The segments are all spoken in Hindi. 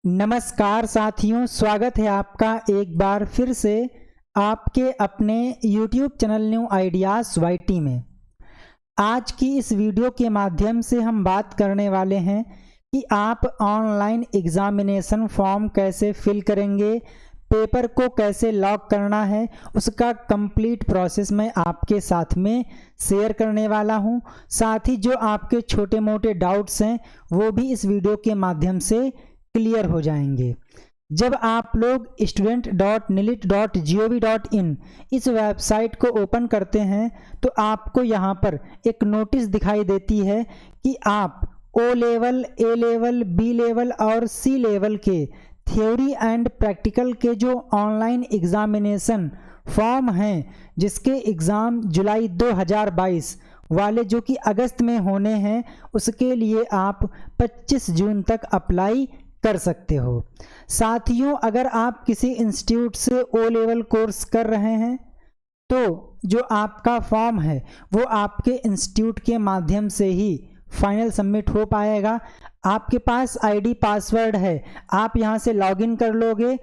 नमस्कार साथियों, स्वागत है आपका एक बार फिर से आपके अपने YouTube channel new ideas YT में। आज की इस वीडियो के माध्यम से हम बात करने वाले हैं कि आप ऑनलाइन एग्ज़ामिनेशन फॉर्म कैसे फिल करेंगे, पेपर को कैसे लॉक करना है, उसका कंप्लीट प्रोसेस मैं आपके साथ में शेयर करने वाला हूं। साथ ही जो आपके छोटे मोटे डाउट्स हैं वो भी इस वीडियो के माध्यम से क्लियर हो जाएंगे। जब आप लोग student.nilit.gov.in इस वेबसाइट को ओपन करते हैं तो आपको यहाँ पर एक नोटिस दिखाई देती है कि आप O level, A level, B level और C लेवल के थ्योरी एंड प्रैक्टिकल के जो ऑनलाइन एग्ज़ामिनेशन फॉर्म हैं, जिसके एग्ज़ाम जुलाई 2022 वाले जो कि अगस्त में होने हैं, उसके लिए आप 25 जून तक अप्लाई कर सकते हो। साथियों, अगर आप किसी इंस्टीट्यूट से O लेवल कोर्स कर रहे हैं तो जो आपका फॉर्म है वो आपके इंस्टीट्यूट के माध्यम से ही फाइनल सबमिट हो पाएगा। आपके पास आईडी पासवर्ड है, आप यहाँ से लॉगिन कर लोगे,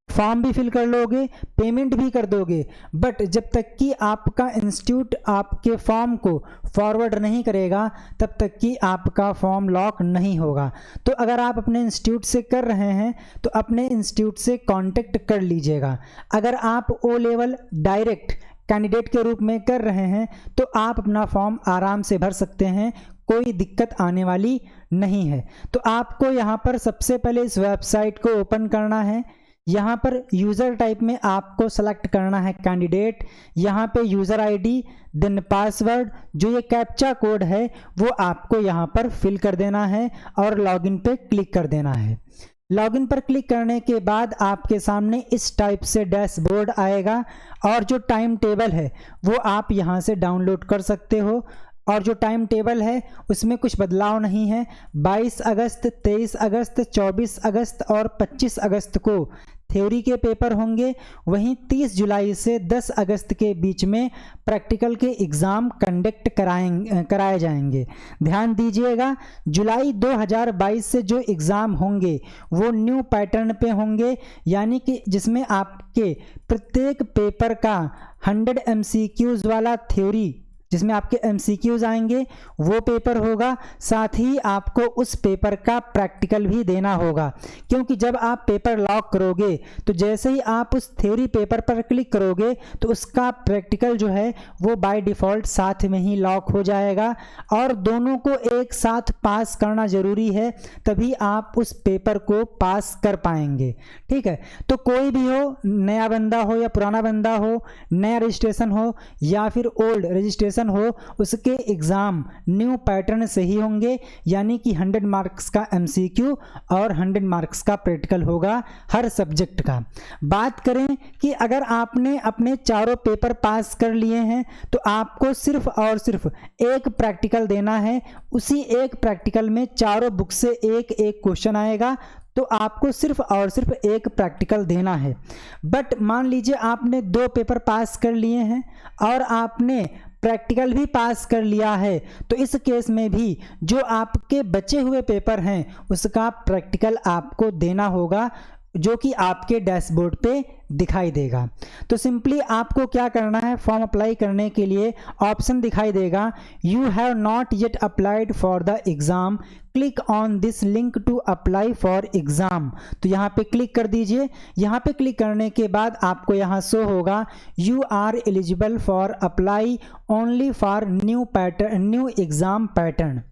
फॉर्म भी फिल कर लोगे, पेमेंट भी कर दोगे, बट जब तक कि आपका इंस्टीट्यूट आपके फॉर्म को फॉरवर्ड नहीं करेगा तब तक कि आपका फॉर्म लॉक नहीं होगा। तो अगर आप अपने इंस्टीट्यूट से कर रहे हैं तो अपने इंस्टीट्यूट से कांटेक्ट कर लीजिएगा। अगर आप O लेवल डायरेक्ट कैंडिडेट के रूप में कर रहे हैं तो आप अपना फॉर्म आराम से भर सकते हैं, कोई दिक्कत आने वाली नहीं है। तो आपको यहाँ पर सबसे पहले इस वेबसाइट को ओपन करना है। यहाँ पर यूज़र टाइप में आपको सेलेक्ट करना है कैंडिडेट। यहाँ पे यूज़र आईडी देन पासवर्ड, जो ये कैप्चा कोड है वो आपको यहाँ पर फिल कर देना है और लॉगिन पे क्लिक कर देना है। लॉगिन पर क्लिक करने के बाद आपके सामने इस टाइप से डैशबोर्ड आएगा और जो टाइम टेबल है वो आप यहाँ से डाउनलोड कर सकते हो। और जो टाइम टेबल है उसमें कुछ बदलाव नहीं है। 22 अगस्त, 23 अगस्त, 24 अगस्त और 25 अगस्त को थ्योरी के पेपर होंगे। वहीं 30 जुलाई से 10 अगस्त के बीच में प्रैक्टिकल के एग्ज़ाम कंडक्ट कराए जाएंगे। ध्यान दीजिएगा, जुलाई 2022 से जो एग्ज़ाम होंगे वो न्यू पैटर्न पे होंगे, यानी कि जिसमें आपके प्रत्येक पेपर का 100 MCQs वाला थ्योरी, जिसमें आपके MCQs आएंगे, वो पेपर होगा। साथ ही आपको उस पेपर का प्रैक्टिकल भी देना होगा, क्योंकि जब आप पेपर लॉक करोगे तो जैसे ही आप उस थ्योरी पेपर पर क्लिक करोगे तो उसका प्रैक्टिकल जो है वो बाय डिफ़ॉल्ट साथ में ही लॉक हो जाएगा। और दोनों को एक साथ पास करना ज़रूरी है, तभी आप उस पेपर को पास कर पाएंगे। ठीक है, तो कोई भी हो, नया बंदा हो या पुराना बंदा हो, नया रजिस्ट्रेशन हो या फिर ओल्ड रजिस्ट्रेशन हो, उसके एग्ज़ाम न्यू पैटर्न से ही होंगे, यानी कि 100 मार्क्स का MCQ और 100 मार्क्स का प्रैक्टिकल होगा हर सब्जेक्ट का। बात करें कि अगर आपने अपने चारों पेपर पास कर लिए हैं तो आपको सिर्फ और सिर्फ एक प्रैक्टिकल देना है। उसी एक प्रैक्टिकल में चारों बुक से एक एक क्वेश्चन आएगा, तो आपको सिर्फ और सिर्फ एक प्रैक्टिकल देना है। बट मान लीजिए आपने 2 पेपर पास कर लिए हैं और आपने प्रैक्टिकल भी पास कर लिया है, तो इस केस में भी जो आपके बचे हुए पेपर हैं उसका प्रैक्टिकल आपको देना होगा, जो कि आपके डैशबोर्ड पे दिखाई देगा। तो सिंपली आपको क्या करना है, फॉर्म अप्लाई करने के लिए ऑप्शन दिखाई देगा, you have not yet applied for the exam, click on this link to apply for exam. तो यहाँ पे क्लिक कर दीजिए। यहाँ पे क्लिक करने के बाद आपको यहाँ शो होगा you are eligible for apply only for new pattern, new exam pattern.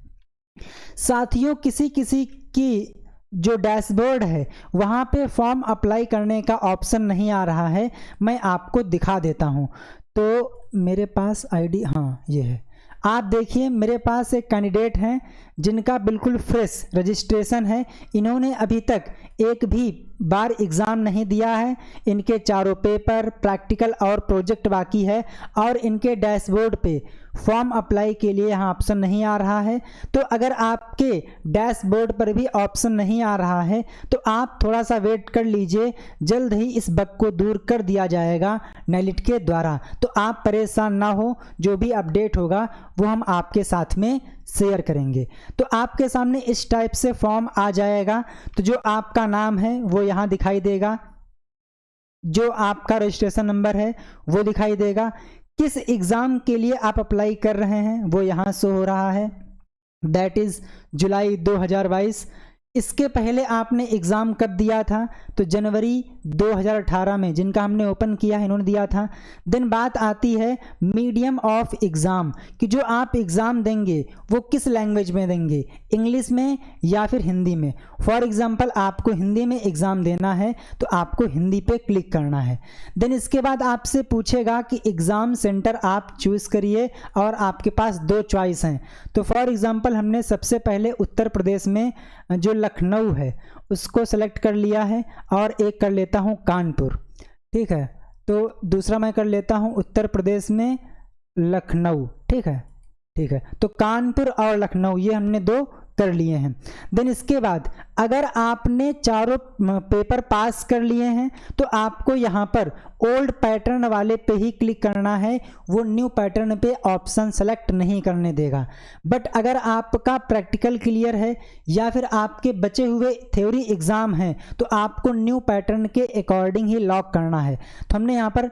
साथियों, किसी किसी की जो डैशबोर्ड है वहाँ पे फॉर्म अप्लाई करने का ऑप्शन नहीं आ रहा है, मैं आपको दिखा देता हूँ। तो मेरे पास आईडी, हाँ ये है, आप देखिए मेरे पास एक कैंडिडेट हैं जिनका बिल्कुल फ्रेश रजिस्ट्रेशन है। इन्होंने अभी तक एक भी बार एग्ज़ाम नहीं दिया है। इनके चारों पेपर, प्रैक्टिकल और प्रोजेक्ट बाकी है और इनके डैशबोर्ड पे फॉर्म अप्लाई के लिए यहाँ ऑप्शन नहीं आ रहा है। तो अगर आपके डैशबोर्ड पर भी ऑप्शन नहीं आ रहा है तो आप थोड़ा सा वेट कर लीजिए, जल्द ही इस बग को दूर कर दिया जाएगा निलिट के द्वारा। तो आप परेशान ना हो, जो भी अपडेट होगा वो हम आपके साथ में शेयर करेंगे। तो आपके सामने इस टाइप से फॉर्म आ जाएगा। तो जो आपका नाम है वो यहाँ दिखाई देगा, जो आपका रजिस्ट्रेशन नंबर है वो दिखाई देगा, किस एग्ज़ाम के लिए आप अप्लाई कर रहे हैं वो यहाँ शो हो रहा है, दैट इज़ जुलाई 2022। इसके पहले आपने एग्ज़ाम कब दिया था, तो जनवरी 2018 में जिनका हमने ओपन किया है इन्होंने दिया था। देन बात आती है मीडियम ऑफ एग्ज़ाम कि जो आप एग्ज़ाम देंगे वो किस लैंग्वेज में देंगे, इंग्लिश में या फिर हिंदी में। फॉर एग्ज़ाम्पल आपको हिंदी में एग्ज़ाम देना है तो आपको हिंदी पे क्लिक करना है। देन इसके बाद आपसे पूछेगा कि एग्ज़ाम सेंटर आप चूज़ करिए और आपके पास 2 चॉइस हैं। तो फॉर एग्ज़ाम्पल हमने सबसे पहले उत्तर प्रदेश में जो लखनऊ है उसको सेलेक्ट कर लिया है और एक कर लेता हूँ कानपुर, ठीक है। तो दूसरा मैं कर लेता हूँ उत्तर प्रदेश में लखनऊ, ठीक है। तो कानपुर और लखनऊ ये हमने 2 कर लिए हैं। देन इसके बाद अगर आपने चारों पेपर पास कर लिए हैं तो आपको यहाँ पर ओल्ड पैटर्न वाले पे ही क्लिक करना है, वो न्यू पैटर्न पे ऑप्शन सेलेक्ट नहीं करने देगा। बट अगर आपका प्रैक्टिकल क्लियर है या फिर आपके बचे हुए थ्योरी एग्ज़ाम हैं तो आपको न्यू पैटर्न के अकॉर्डिंग ही लॉक करना है। तो हमने यहाँ पर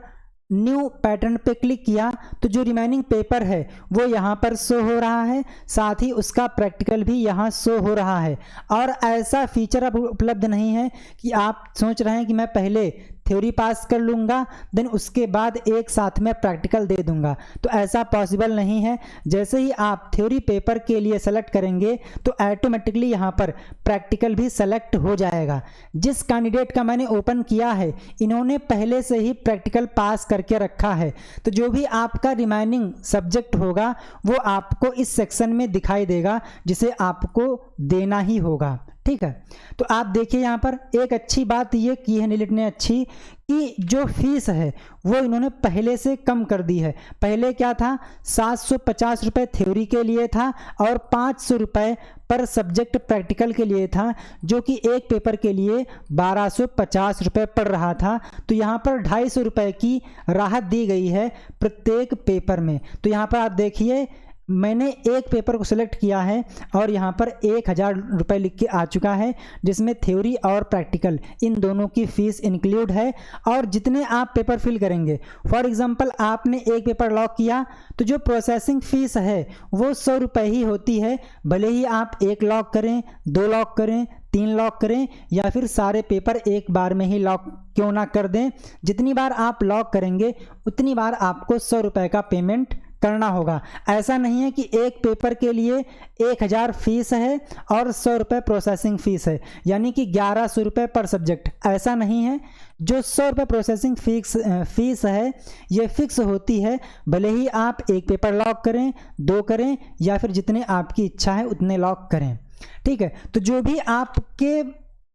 न्यू पैटर्न पे क्लिक किया तो जो रिमेनिंग पेपर है वो यहाँ पर शो हो रहा है, साथ ही उसका प्रैक्टिकल भी यहाँ शो हो रहा है। और ऐसा फीचर अब उपलब्ध नहीं है कि आप सोच रहे हैं कि मैं पहले थ्योरी पास कर लूँगा देन उसके बाद एक साथ में प्रैक्टिकल दे दूँगा, तो ऐसा पॉसिबल नहीं है। जैसे ही आप थ्योरी पेपर के लिए सेलेक्ट करेंगे तो ऑटोमेटिकली यहाँ पर प्रैक्टिकल भी सेलेक्ट हो जाएगा। जिस कैंडिडेट का मैंने ओपन किया है इन्होंने पहले से ही प्रैक्टिकल पास करके रखा है, तो जो भी आपका रिमेनिंग सब्जेक्ट होगा वो आपको इस सेक्शन में दिखाई देगा जिसे आपको देना ही होगा, ठीक है। तो आप देखिए यहाँ पर एक अच्छी बात ये की है नीलिट ने अच्छी कि जो फीस है वो इन्होंने पहले से कम कर दी है। पहले क्या था 750 रुपये थ्योरी के लिए था और 500 रुपये पर सब्जेक्ट प्रैक्टिकल के लिए था, जो कि एक पेपर के लिए 1250 रुपये पड़ रहा था। तो यहाँ पर 250 रुपये की राहत दी गई है प्रत्येक पेपर में। तो यहाँ पर आप देखिए मैंने एक पेपर को सिलेक्ट किया है और यहाँ पर 1000 रुपये लिख के आ चुका है, जिसमें थ्योरी और प्रैक्टिकल इन दोनों की फ़ीस इंक्लूड है। और जितने आप पेपर फिल करेंगे, फॉर एग्जांपल आपने एक पेपर लॉक किया तो जो प्रोसेसिंग फ़ीस है वो 100 रुपये ही होती है, भले ही आप 1 लॉक करें, 2 लॉक करें, 3 लॉक करें या फिर सारे पेपर एक बार में ही लॉक क्यों ना कर दें। जितनी बार आप लॉक करेंगे उतनी बार आपको 100 रुपये का पेमेंट करना होगा। ऐसा नहीं है कि एक पेपर के लिए 1000 फीस है और 100 रुपये प्रोसेसिंग फ़ीस है, यानी कि 1100 रुपये पर सब्जेक्ट। ऐसा नहीं है, जो 100 रुपये प्रोसेसिंग फ़ीस है ये फिक्स होती है, भले ही आप एक पेपर लॉक करें, 2 करें या फिर जितने आपकी इच्छा है उतने लॉक करें, ठीक है। तो जो भी आपके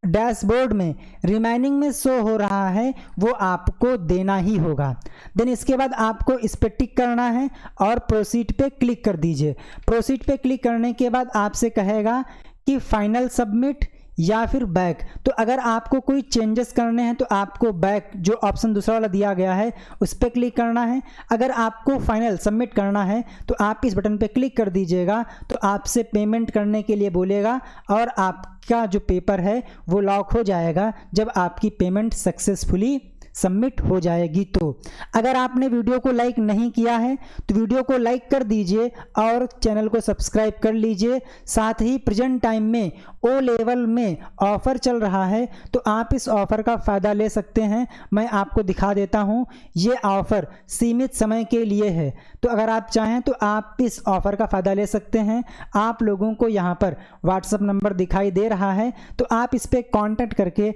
डैशबोर्ड में रिमाइनिंग में शो हो रहा है वो आपको देना ही होगा। देन इसके बाद आपको इस पर टिक करना है और प्रोसीड पे क्लिक कर दीजिए। प्रोसीड पे क्लिक करने के बाद आपसे कहेगा कि फाइनल सबमिट या फिर बैक। तो अगर आपको कोई चेंजेस करने हैं तो आपको बैक जो ऑप्शन दूसरा वाला दिया गया है उस पर क्लिक करना है। अगर आपको फाइनल सबमिट करना है तो आप इस बटन पे क्लिक कर दीजिएगा, तो आपसे पेमेंट करने के लिए बोलेगा और आपका जो पेपर है वो लॉक हो जाएगा जब आपकी पेमेंट सक्सेसफुली सबमिट हो जाएगी। तो अगर आपने वीडियो को लाइक नहीं किया है तो वीडियो को लाइक कर दीजिए और चैनल को सब्सक्राइब कर लीजिए। साथ ही प्रेजेंट टाइम में ओ लेवल में ऑफ़र चल रहा है तो आप इस ऑफ़र का फ़ायदा ले सकते हैं। मैं आपको दिखा देता हूँ, ये ऑफ़र सीमित समय के लिए है, तो अगर आप चाहें तो आप इस ऑफ़र का फ़ायदा ले सकते हैं। आप लोगों को यहाँ पर व्हाट्सएप नंबर दिखाई दे रहा है, तो आप इस पर कॉन्टैक्ट करके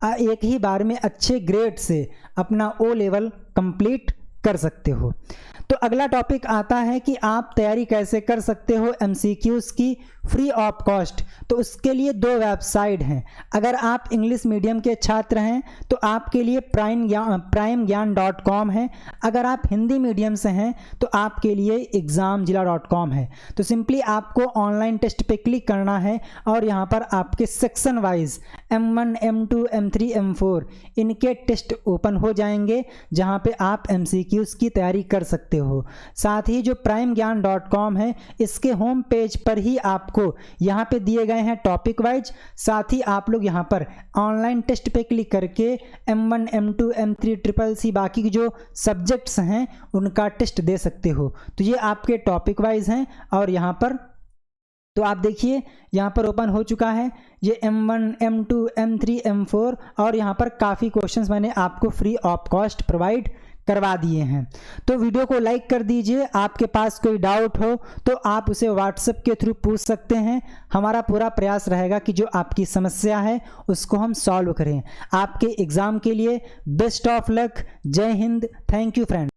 एक ही बार में अच्छे ग्रेड से अपना ओ लेवल कंप्लीट कर सकते हो। तो अगला टॉपिक आता है कि आप तैयारी कैसे कर सकते हो एमसीक्यूज़ की फ्री ऑफ कॉस्ट। तो उसके लिए 2 वेबसाइट हैं। अगर आप इंग्लिश मीडियम के छात्र हैं तो आपके लिए primegyan.com है। अगर आप हिंदी मीडियम से हैं तो आपके लिए examzilla.com है। तो सिंपली आपको ऑनलाइन टेस्ट पे क्लिक करना है और यहाँ पर आपके section wise M1, M2, M3, M4 इनके टेस्ट ओपन हो जाएंगे, जहाँ पे आप MCQs की तैयारी कर सकते हो। साथ ही जो primegyan.com है इसके होम पेज पर ही आपको यहाँ पे दिए गए हैं टॉपिक वाइज। साथ ही आप लोग यहाँ पर ऑनलाइन टेस्ट पे क्लिक करके M1, M2, M3, CCC बाकी की जो सब्जेक्ट्स हैं उनका टेस्ट दे सकते हो। तो ये आपके टॉपिक वाइज हैं और यहाँ पर तो आप देखिए यहाँ पर ओपन हो चुका है ये M1, M2, M3, M4 और यहाँ पर काफ़ी क्वेश्चंस मैंने आपको फ्री ऑफ कॉस्ट प्रोवाइड करवा दिए हैं। तो वीडियो को लाइक कर दीजिए। आपके पास कोई डाउट हो तो आप उसे व्हाट्सएप के थ्रू पूछ सकते हैं। हमारा पूरा प्रयास रहेगा कि जो आपकी समस्या है उसको हम सॉल्व करें। आपके एग्ज़ाम के लिए बेस्ट ऑफ लक। जय हिंद। Thank you friend.